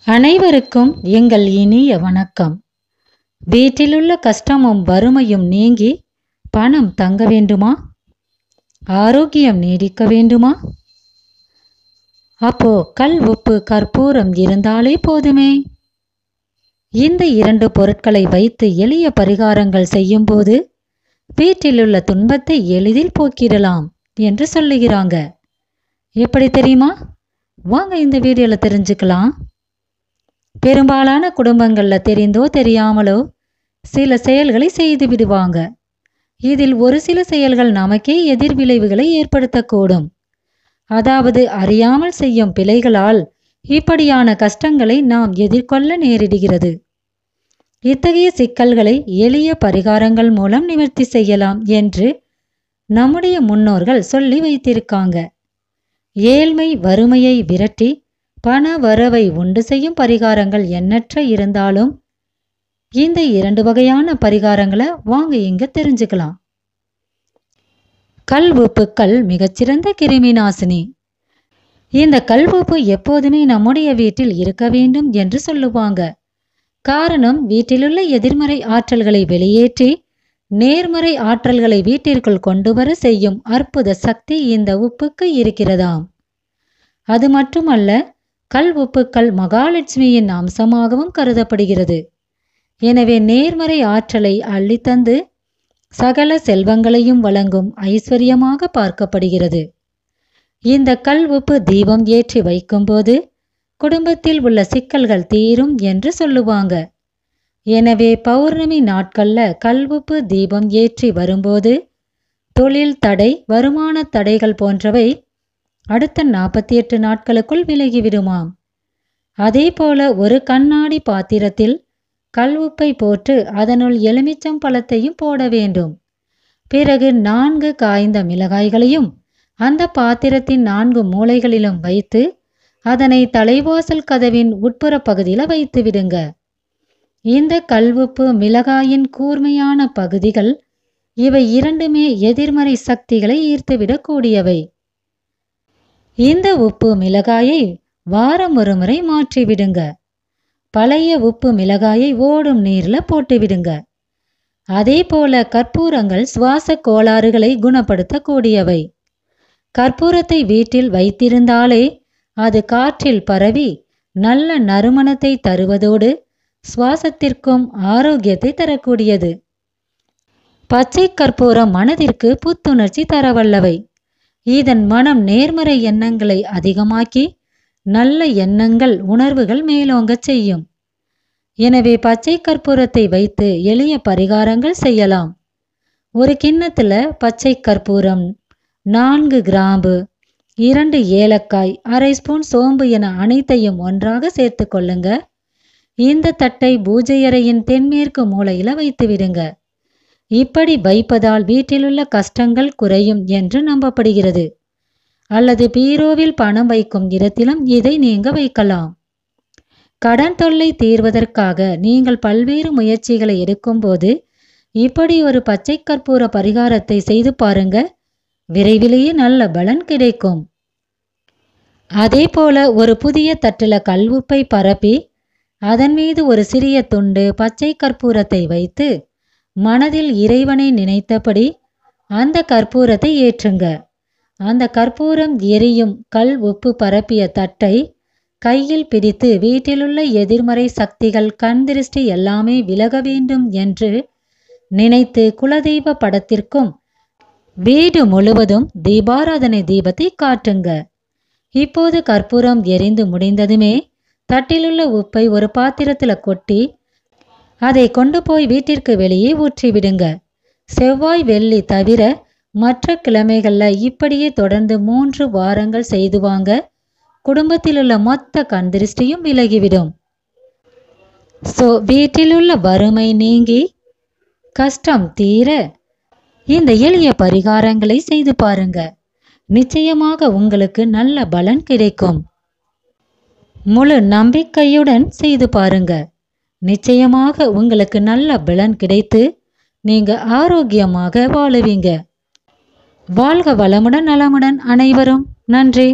அனைவருக்கும் எங்கள் இனிய வணக்கம். வீட்டிலுள்ள கஷ்டமும் வறுமையும் நீங்கி பணம் தங்க வேண்டுமா? ஆரோக்கியம் நீடிக்க வேண்டுமா? அப்போ கல், உப்பு, கற்பூரம் இருந்தாலே போதுமே. இந்த இரண்டு பொருட்களை வைத்து எளிய பரிகாரங்கள் செய்யும்போது வீட்டிலுள்ள துன்பத்தை எளிதில் போக்கிடலாம் என்று சொல்லுகிறாங்க. எப்படி தெரியுமா? வாங்க இந்த வீடியோல தெரிஞ்சுக்கலாம். பெரும்பாலான குடும்பங்கள்ல தெரிந்தோ தெரியாமலோ சில செயல்களை செய்து விடுவாங்க. இதில் ஒரு சில செயல்கள் நமக்கே எதிர்விளைவுகளை ஏற்படுத்தக்கூடும். அதாவது அறியாமல் செய்யும் பிழைகளால் இப்படியான கஷ்டங்களை நாம் எதிர்கொள்ள நேரிடுகிறது. இத்தகைய சிக்கல்களை எளிய பரிகாரங்கள் மூலம் நிவர்த்தி செய்யலாம் என்று நம்முடைய முன்னோர்கள் சொல்லி வைத்திருக்காங்க. ஏழ்மை வறுமையை விரட்டி பண வரவை உண்டு செய்யும் பரிகாரங்கள் எண்ணற்ற இருந்தாலும் இந்த இரண்டு வகையான பரிகாரங்களை வாங்க இங்க தெரிஞ்சுக்கலாம். கல் உப்புக்கள் மிகச்சிறந்த கிருமி நாசினி. இந்த கல் உப்பு எப்போதுமே நம்முடைய வீட்டில் இருக்க வேண்டும் என்று சொல்லுவாங்க. காரணம், வீட்டிலுள்ள எதிர்மறை ஆற்றல்களை வெளியேற்றி நேர்மறை ஆற்றல்களை வீட்டிற்குள் கொண்டு வர செய்யும் அற்புத சக்தி இந்த உப்புக்கு இருக்கிறதாம். அது மட்டுமல்ல, கல் உப்புக்கள் மகாலட்சுமியின் அம்சமாகவும் கருதப்படுகிறது. எனவே நேர்மறை ஆற்றலை அள்ளித்தந்து சகல செல்வங்களையும் வழங்கும் ஐஸ்வர்யமாக பார்க்கப்படுகிறது. இந்த கல் உப்பு தீபம் ஏற்றி வைக்கும்போது குடும்பத்தில் உள்ள சிக்கல்கள் தீரும் என்று சொல்லுவாங்க. எனவே பௌர்ணமி நாட்கள்ல கல் உப்பு தீபம் ஏற்றி வரும்போது தொழில் தடை, வருமான தடைகள் போன்றவை அடுத்த 48 நாட்களுக்குள் விலகிவிடுமாம். அதே போல ஒரு கண்ணாடி பாத்திரத்தில் கல் உப்பை போட்டு அதனுள் எலுமிச்சம் பழத்தையும் போட வேண்டும். பிறகு 4 காய்ந்த மிளகாய்களையும் அந்த பாத்திரத்தின் 4 மூலைகளிலும் வைத்து அதனை தலைவாசல் கதவின் உட்புற பகுதியில் வைத்து விடுங்க. இந்த கல் உப்பு மிளகாயின் கூர்மையான பகுதிகள் இவை இரண்டுமே எதிர்மறை சக்திகளை ஈர்த்துவிடக்கூடியவை. இந்த உப்பு மிளகாயை வாரம் ஒரு முறை மாற்றி விடுங்க. பழைய உப்பு மிளகாயை ஓடும் நீர்ல போட்டு விடுங்க. அதே போல கற்பூரங்கள் சுவாச கோளாறுகளை குணப்படுத்தக்கூடியவை. கற்பூரத்தை வீட்டில் வைத்திருந்தாலே அது காற்றில் பரவி நல்ல நறுமணத்தை தருவதோடு சுவாசத்திற்கும் ஆரோக்கியத்தை தரக்கூடியது. பச்சை கற்பூரம் மனதிற்கு புத்துணர்ச்சி தரவல்லவை. இதன் மனம் நேர்மறை எண்ணங்களை அதிகமாக்கி நல்ல எண்ணங்கள், உணர்வுகள் மேலோங்க செய்யும். எனவே பச்சை கற்பூரத்தை வைத்து எளிய பரிகாரங்கள் செய்யலாம். ஒரு கிண்ணத்துல பச்சை கற்பூரம், 4 கிராம்பு, 2 ஏலக்காய், அரை ஸ்பூன் சோம்பு என அனைத்தையும் ஒன்றாக சேர்த்து கொள்ளுங்க. இந்த தட்டை பூஜை அறையின் தென்மேற்கு மூலையில வைத்து விடுங்க. இப்படி வைப்பதால் வீட்டிலுள்ள கஷ்டங்கள் குறையும் என்று நம்பப்படுகிறது. அல்லது பீரோவில் பணம் வைக்கும் இடத்திலும் இதை நீங்க வைக்கலாம். கடன் தொல்லை தீர்வதற்காக நீங்கள் பல்வேறு முயற்சிகளை எடுக்கும்போது இப்படி ஒரு பச்சை கற்பூர பரிகாரத்தை செய்து பாருங்க. விரைவிலேயே நல்ல பலன் கிடைக்கும். அதே போல ஒரு புதிய தட்டுல கல் உப்பை பரப்பி அதன் மீது ஒரு சிறிய துண்டு பச்சை கற்பூரத்தை வைத்து மனதில் இறைவனை நினைத்தபடி அந்த கற்பூரத்தை ஏற்றுங்க. அந்த கற்பூரம் எரியும் கல் உப்பு பரப்பிய தட்டை கையில் பிடித்து வீட்டிலுள்ள எதிர்மறை சக்திகள், கண் திருஷ்டி எல்லாமே விலக வேண்டும் என்று நினைத்து குலதெய்வ படத்திற்கும் வீடு முழுவதும் தீபாராதனை தீபத்தை காட்டுங்க. இப்போது கற்பூரம் எரிந்து முடிந்ததுமே தட்டிலுள்ள உப்பை ஒரு பாத்திரத்துல கொட்டி அதை கொண்டு போய் வீட்டிற்கு வெளியே ஊற்றி விடுங்க. செவ்வாய், வெள்ளி தவிர மற்ற கிழமைகள்ல இப்படியே தொடர்ந்து 3 வாரங்கள் செய்து வாங்க. குடும்பத்திலுள்ள மொத்த கண் திருஷ்டியும் விலகிவிடும். வீட்டிலுள்ள வறுமை நீங்கி கஷ்டம் தீர இந்த எளிய பரிகாரங்களை செய்து பாருங்க. நிச்சயமாக உங்களுக்கு நல்ல பலன் கிடைக்கும். முழு நம்பிக்கையுடன் செய்து பாருங்க. நிச்சயமாக உங்களுக்கு நல்ல பலன் கிடைத்து நீங்க ஆரோக்கியமாக வாழுவீங்க. வாழ்க வளமுடன், நலமுடன் அனைவரும். நன்றி.